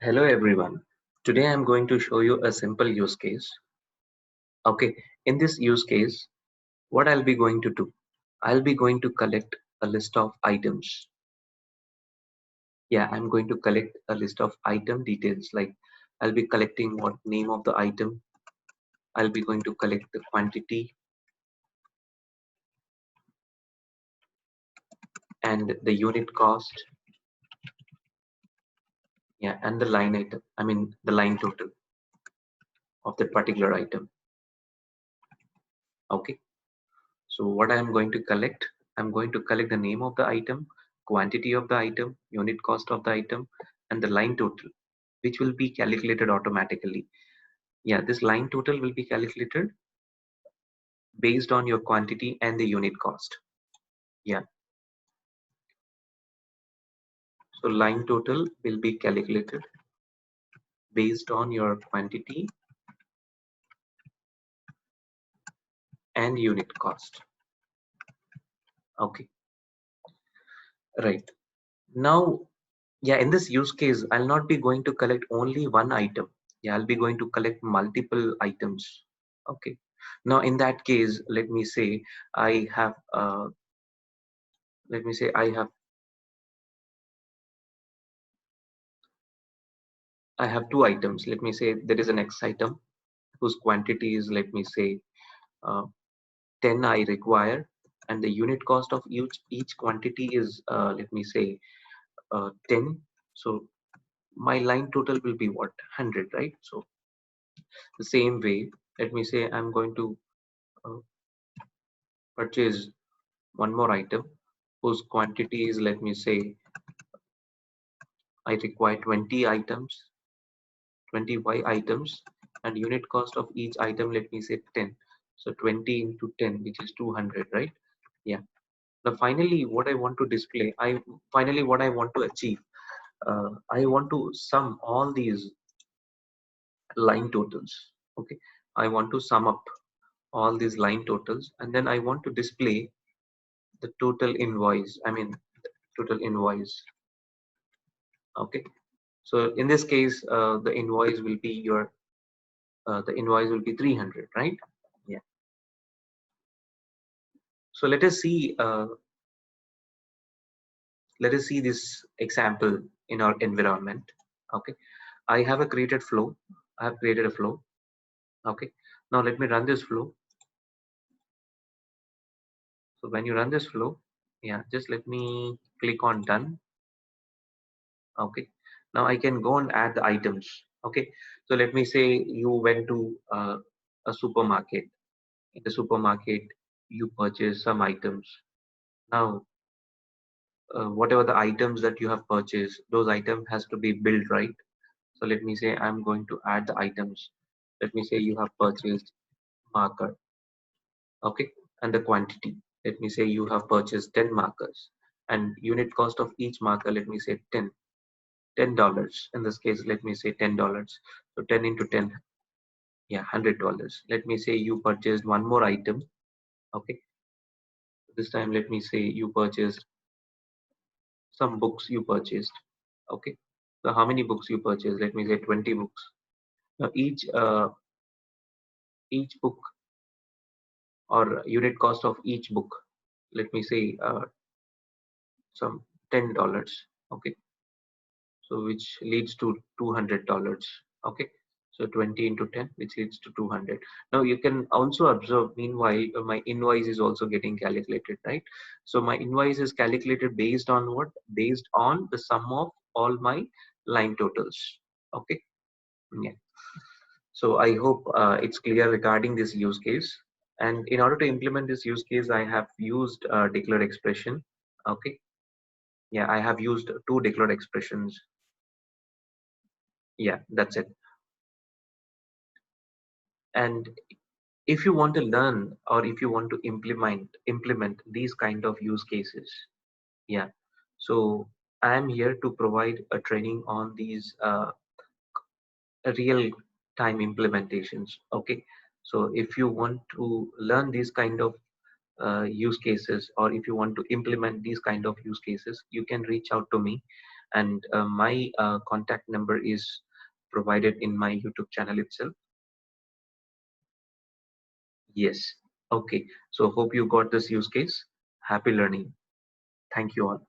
Hello everyone. Today I'm going to show you a simple use case. Okay, in this use case, what I'll be going to do, I'll be going to collect a list of items. Yeah, I'm going to collect a list of item details, like I'll be collecting what name of the item, I'll be going to collect the quantity and the unit cost, yeah, and the line item, the line total of that particular item. Okay. So what I'm going to collect, I'm going to collect the name of the item, quantity of the item, unit cost of the item, and the line total, which will be calculated automatically. Yeah, this line total will be calculated based on your quantity and the unit cost. Yeah, so line total will be calculated based on your quantity and unit cost. Okay, right. Now, yeah, in this use case, I'll not be going to collect only one item. Yeah, I'll be going to collect multiple items. Okay. Now, in that case, I have, let me say I have two items. Let me say there is an X item whose quantity is, uh, 10 I require, and the unit cost of each quantity is, 10. So my line total will be what? 100, right? So the same way, let me say I'm going to uh, purchase one more item whose quantity is, I require 20 items, 20 Y items, and unit cost of each item, let me say 10. So 20 into 10, which is 200, right? Yeah. Now finally, what I want to display, what I want to achieve, I want to sum all these line totals. Okay. I want to sum up all these line totals, and then I want to display the total invoice. Total invoice. Okay. So in this case, the invoice will be 300, right? Yeah. So let us see this example in our environment. Okay. I have a created flow. I have created a flow. Okay. Now let me run this flow. So when you run this flow, yeah, just let me click on done. Okay. Now I can go and add the items. Okay. So let me say you went to a supermarket. In the supermarket, you purchase some items. Now, whatever the items that you have purchased, those items has to be billed, right? So let me say I'm going to add the items. Let me say you have purchased marker, okay, and the quantity. Let me say you have purchased 10 markers, and unit cost of each marker, let me say $10. In this case, let me say $10. So 10 into 10, yeah, $100. Let me say you purchased one more item, okay. This time, let me say you purchased some books you purchased, okay. So how many books you purchased? Let me say 20 books. Now each book or unit cost of each book, let me say some $10, okay. So which leads to $200, okay. So 20 into 10, which leads to 200. Now you can also observe, meanwhile, my invoice is also getting calculated, right? So my invoice is calculated based on what? Based on the sum of all my line totals, okay. Yeah. So I hope it's clear regarding this use case. And in order to implement this use case, I have used declared expression. Okay. Yeah, I have used two declared expressions. Yeah, that's it. And if you want to learn or if you want to implement these kind of use cases, yeah. So I am here to provide a training on these real time implementations. Okay. So if you want to learn these kind of use cases, or if you want to implement these kind of use cases, you can reach out to me. and my contact number is provided in my YouTube channel itself. Yes. Okay. So hope you got this use case. Happy learning. Thank you all.